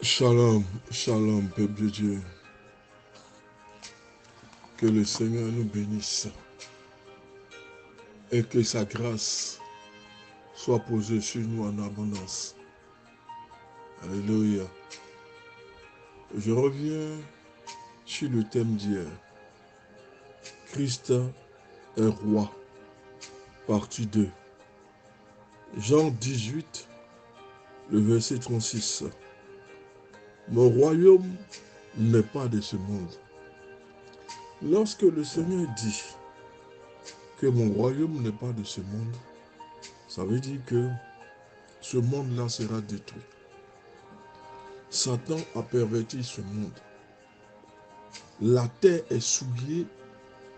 Shalom, shalom, peuple de Dieu. Que le Seigneur nous bénisse et que sa grâce soit posée sur nous en abondance. Alléluia. Je reviens sur le thème d'hier. Christ est roi, partie 2. Jean 18, le verset 36. Mon royaume n'est pas de ce monde. Lorsque le Seigneur dit que mon royaume n'est pas de ce monde, ça veut dire que ce monde-là sera détruit. Satan a perverti ce monde. La terre est souillée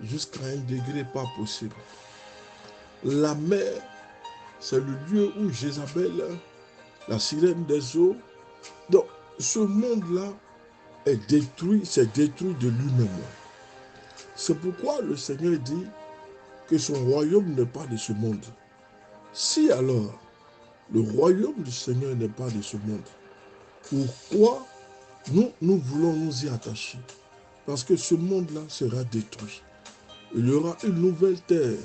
jusqu'à un degré pas possible. La mer, c'est le lieu où Jézabel, la sirène des eaux. Donc, ce monde-là est détruit, c'est détruit de lui-même. C'est pourquoi le Seigneur dit que son royaume n'est pas de ce monde. Si alors, le royaume du Seigneur n'est pas de ce monde, pourquoi nous voulons nous y attacher? Parce que ce monde-là sera détruit. Il y aura une nouvelle terre,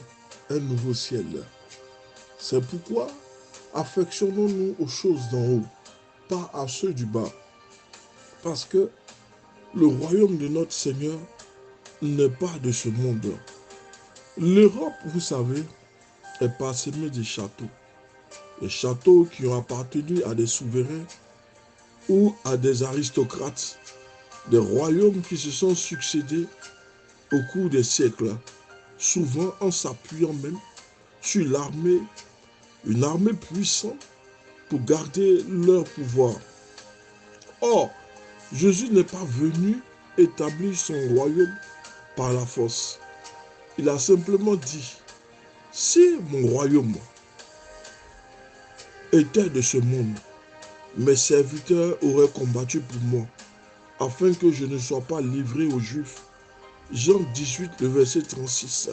un nouveau ciel. C'est pourquoi affectionnons-nous aux choses d'en haut, pas à ceux du bas. Parce que le royaume de notre Seigneur n'est pas de ce monde. L'Europe, vous savez, est parsemée des châteaux. Des châteaux qui ont appartenu à des souverains ou à des aristocrates, des royaumes qui se sont succédés au cours des siècles, souvent en s'appuyant même sur l'armée, une armée puissante pour garder leur pouvoir. Or, Jésus n'est pas venu établir son royaume par la force. Il a simplement dit, si mon royaume était de ce monde, mes serviteurs auraient combattu pour moi, afin que je ne sois pas livré aux Juifs. Jean 18, le verset 36.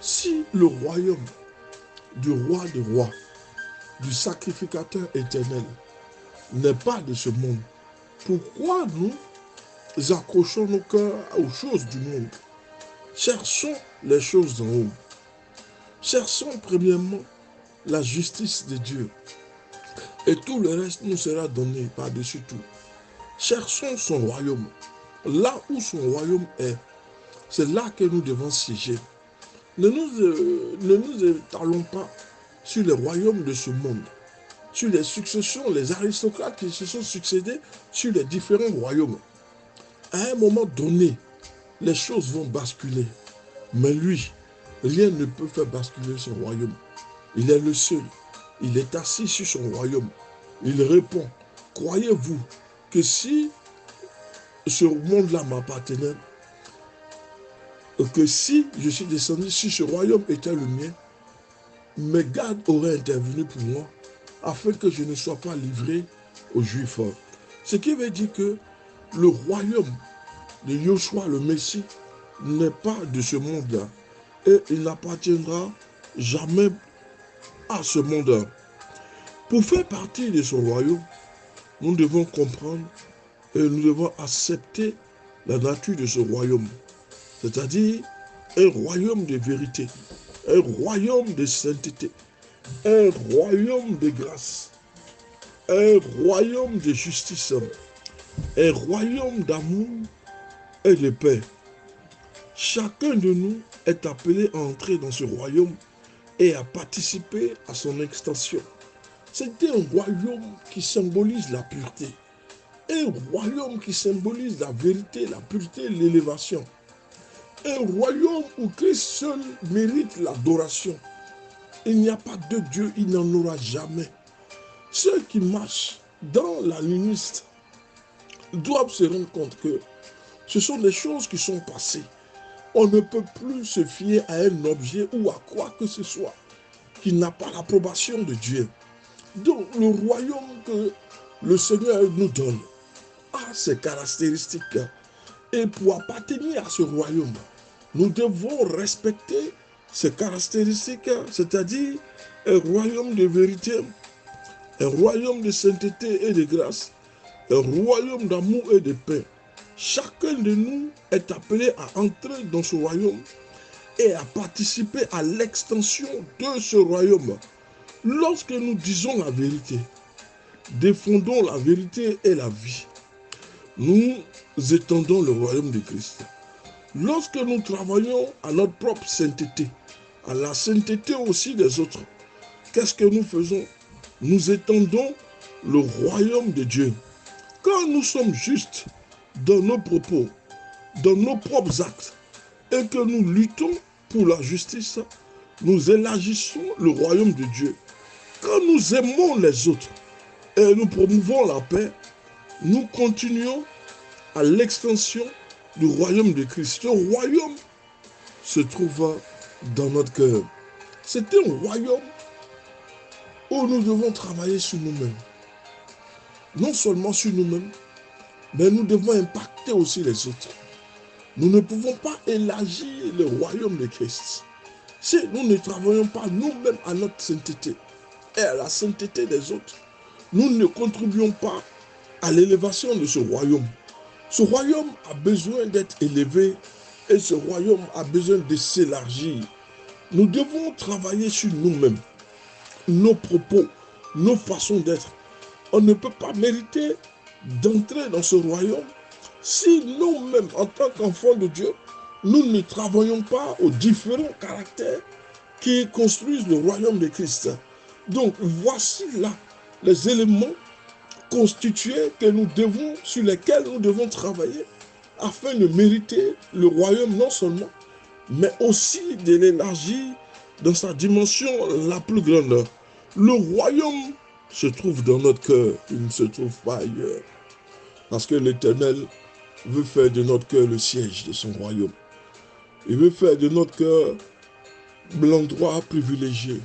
Si le royaume du roi des rois, du sacrificateur éternel, n'est pas de ce monde, pourquoi nous accrochons nos cœurs aux choses du monde? Cherchons les choses d'en haut. Cherchons premièrement la justice de Dieu. Et tout le reste nous sera donné par-dessus tout. Cherchons son royaume. Là où son royaume est, c'est là que nous devons siéger. Ne nous étalons pas sur les royaumes de ce monde, sur les successions, les aristocrates qui se sont succédés sur les différents royaumes. À un moment donné, les choses vont basculer. Mais lui, rien ne peut faire basculer son royaume. Il est le seul. Il est assis sur son royaume. Il répond, croyez-vous que si ce monde-là m'appartenait, que si je suis descendu, si ce royaume était le mien, mes gardes auraient intervenu pour moi, afin que je ne sois pas livré aux Juifs. Ce qui veut dire que le royaume de Yoshua, le Messie, n'est pas de ce monde-là. Et il n'appartiendra jamais à ce monde-là. Pour faire partie de son royaume, nous devons comprendre et nous devons accepter la nature de ce royaume. C'est-à-dire un royaume de vérité, un royaume de sainteté, un royaume de grâce, un royaume de justice, un royaume d'amour et de paix. Chacun de nous est appelé à entrer dans ce royaume et à participer à son extension. C'est un royaume qui symbolise la pureté, un royaume qui symbolise la vérité, la pureté, l'élévation. Un royaume où Christ seul mérite l'adoration. Il n'y a pas de Dieu, il n'en aura jamais. Ceux qui marchent dans la lumière doivent se rendre compte que ce sont des choses qui sont passées. On ne peut plus se fier à un objet ou à quoi que ce soit qui n'a pas l'approbation de Dieu. Donc le royaume que le Seigneur nous donne a ses caractéristiques. Et pour appartenir à ce royaume, nous devons respecter ces caractéristiques, c'est-à-dire un royaume de vérité, un royaume de sainteté et de grâce, un royaume d'amour et de paix. Chacun de nous est appelé à entrer dans ce royaume et à participer à l'extension de ce royaume. Lorsque nous disons la vérité, défendons la vérité et la vie, nous étendons le royaume de Christ. Lorsque nous travaillons à notre propre sainteté, à la sainteté aussi des autres, qu'est-ce que nous faisons? Nous étendons le royaume de Dieu. Quand nous sommes justes dans nos propos, dans nos propres actes, et que nous luttons pour la justice, nous élargissons le royaume de Dieu. Quand nous aimons les autres et nous promouvons la paix, nous continuons à l'extension du royaume de Christ. Ce royaume se trouve dans notre cœur. C'est un royaume où nous devons travailler sur nous-mêmes. Non seulement sur nous-mêmes, mais nous devons impacter aussi les autres. Nous ne pouvons pas élargir le royaume de Christ si nous ne travaillons pas nous-mêmes à notre sainteté et à la sainteté des autres. Nous ne contribuons pas à l'élévation de ce royaume. Ce royaume a besoin d'être élevé et ce royaume a besoin de s'élargir. Nous devons travailler sur nous-mêmes, nos propos, nos façons d'être. On ne peut pas mériter d'entrer dans ce royaume si nous-mêmes, en tant qu'enfants de Dieu, nous ne travaillons pas aux différents caractères qui construisent le royaume de Christ. Donc, voici là les éléments constitués sur lesquels nous devons travailler afin de mériter le royaume non seulement, mais aussi de l'élargir dans sa dimension la plus grande. Le royaume se trouve dans notre cœur, il ne se trouve pas ailleurs. Parce que l'Éternel veut faire de notre cœur le siège de son royaume. Il veut faire de notre cœur l'endroit privilégié.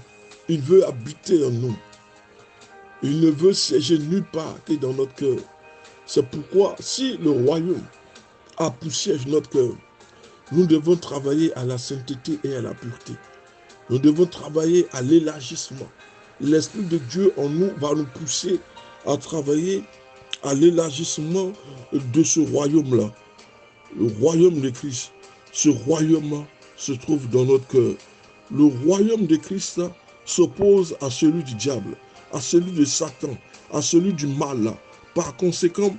Il veut habiter en nous. Il ne veut siéger nulle part que dans notre cœur. C'est pourquoi, si le royaume a pour siège notre cœur, nous devons travailler à la sainteté et à la pureté. Nous devons travailler à l'élargissement. L'Esprit de Dieu en nous va nous pousser à travailler à l'élargissement de ce royaume-là. Le royaume de Christ. Ce royaume se trouve dans notre cœur. Le royaume de Christ s'oppose à celui du diable, à celui de Satan, à celui du mal. Par conséquent,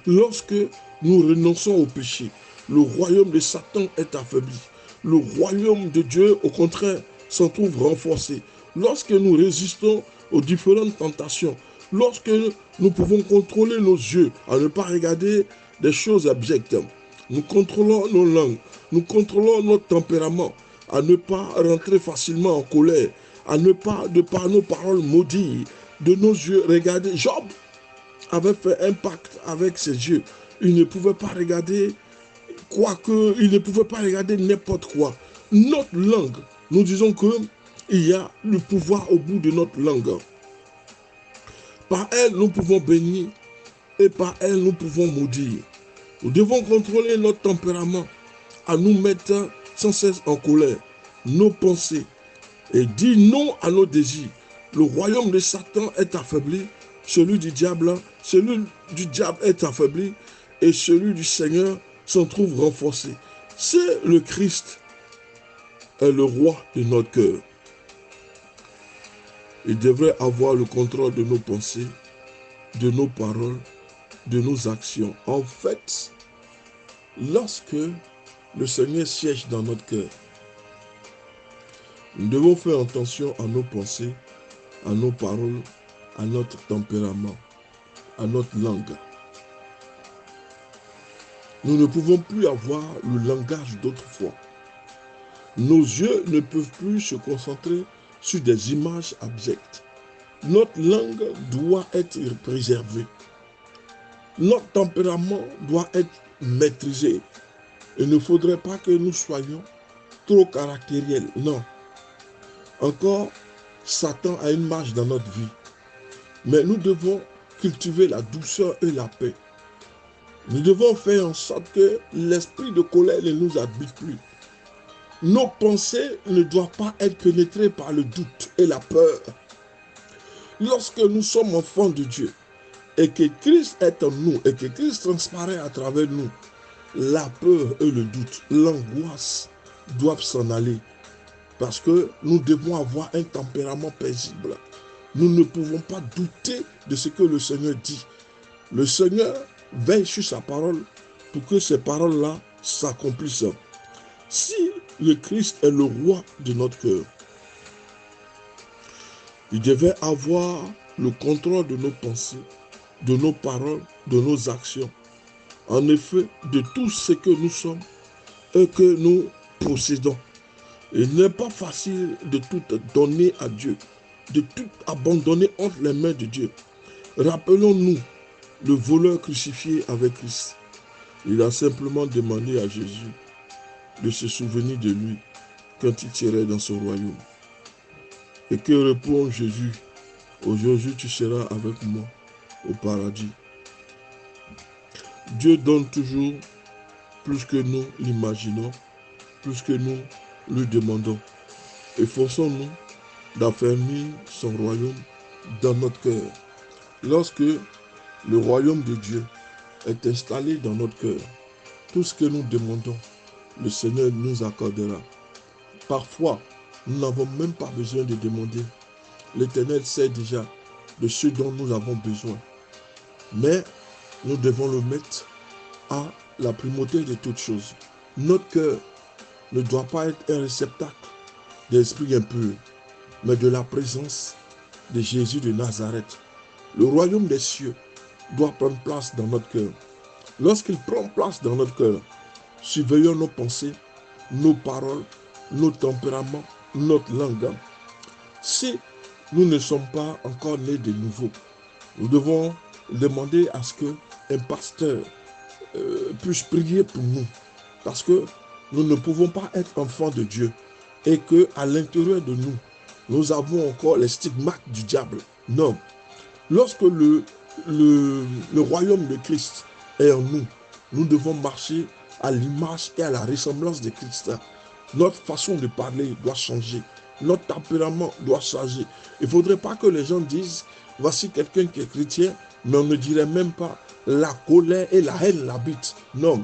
lorsque nous renonçons au péché, le royaume de Satan est affaibli. Le royaume de Dieu, au contraire, s'en trouve renforcé. Lorsque nous résistons aux différentes tentations, lorsque nous pouvons contrôler nos yeux à ne pas regarder des choses abjectes, nous contrôlons nos langues, nous contrôlons notre tempérament, à ne pas rentrer facilement en colère, à ne pas, de par nos paroles maudites, de nos yeux, regarder. Job avait fait un pacte avec ses yeux. Il ne pouvait pas regarder il ne pouvait pas regarder n'importe quoi. Notre langue, nous disons qu'il y a le pouvoir au bout de notre langue. Par elle, nous pouvons bénir et par elle, nous pouvons maudire. Nous devons contrôler notre tempérament, à nous mettre sans cesse en colère, nos pensées, et dire non à nos désirs. Le royaume de Satan est affaibli, celui du diable est affaibli, et celui du Seigneur s'en trouve renforcé. C'est le Christ, est le roi de notre cœur. Il devrait avoir le contrôle de nos pensées, de nos paroles, de nos actions. En fait, lorsque le Seigneur siège dans notre cœur, nous devons faire attention à nos pensées, à nos paroles, à notre tempérament, à notre langue. Nous ne pouvons plus avoir le langage d'autrefois. Nos yeux ne peuvent plus se concentrer sur des images abjectes. Notre langue doit être préservée. Notre tempérament doit être maîtrisé. Il ne faudrait pas que nous soyons trop caractériels. Non. Encore, Satan a une marge dans notre vie. Mais nous devons cultiver la douceur et la paix. Nous devons faire en sorte que l'esprit de colère ne nous habite plus. Nos pensées ne doivent pas être pénétrées par le doute et la peur. Lorsque nous sommes enfants de Dieu, et que Christ est en nous, et que Christ transparaît à travers nous, la peur et le doute, l'angoisse doivent s'en aller. Parce que nous devons avoir un tempérament paisible. Nous ne pouvons pas douter de ce que le Seigneur dit. Le Seigneur veille sur sa parole pour que ces paroles-là s'accomplissent. Si le Christ est le roi de notre cœur, il devait avoir le contrôle de nos pensées, de nos paroles, de nos actions. En effet, de tout ce que nous sommes et que nous possédons. Il n'est pas facile de tout donner à Dieu, de tout abandonner entre les mains de Dieu. Rappelons-nous le voleur crucifié avec Christ. Il a simplement demandé à Jésus de se souvenir de lui quand il tirait dans son royaume. Et que répond Jésus? Aujourd'hui, tu seras avec moi au paradis. Dieu donne toujours plus que nous l'imaginons, plus que nous lui demandons. Efforçons-nous d'affermir son royaume dans notre cœur. Lorsque le royaume de Dieu est installé dans notre cœur, tout ce que nous demandons, le Seigneur nous accordera. Parfois, nous n'avons même pas besoin de demander. L'Éternel sait déjà de ce dont nous avons besoin. Mais nous devons le mettre à la primauté de toutes choses. Notre cœur ne doit pas être un réceptacle d'esprit impur, mais de la présence de Jésus de Nazareth. Le royaume des cieux doit prendre place dans notre cœur. Lorsqu'il prend place dans notre cœur, surveillons nos pensées, nos paroles, nos tempéraments, notre langue. Si nous ne sommes pas encore nés de nouveau, nous devons demander à ce qu'un pasteur puisse prier pour nous. Parce que nous ne pouvons pas être enfants de Dieu et qu'à l'intérieur de nous, nous avons encore les stigmates du diable. Non. Lorsque le royaume de Christ est en nous, nous devons marcher à l'image et à la ressemblance de Christ. Notre façon de parler doit changer. Notre tempérament doit changer. Il ne faudrait pas que les gens disent, voici quelqu'un qui est chrétien, mais on ne dirait même pas, la colère et la haine l'habitent. Non,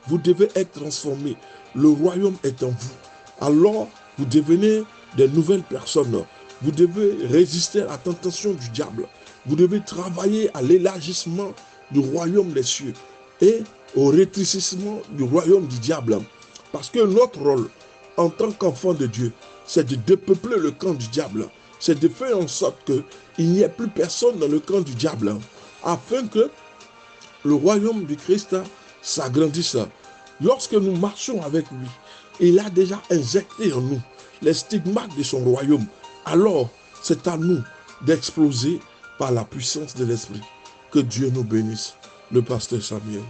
vous devez être transformés. Le royaume est en vous. Alors, vous devenez de nouvelles personnes. Vous devez résister à la tentation du diable. Vous devez travailler à l'élargissement du royaume des cieux et au rétrécissement du royaume du diable. Parce que notre rôle en tant qu'enfant de Dieu, c'est de dépeupler le camp du diable. C'est de faire en sorte qu'il n'y ait plus personne dans le camp du diable, afin que le royaume du Christ s'agrandisse. Lorsque nous marchons avec lui, il a déjà injecté en nous les stigmates de son royaume. Alors, c'est à nous d'exploser par la puissance de l'Esprit. Que Dieu nous bénisse. Le pasteur Samuel.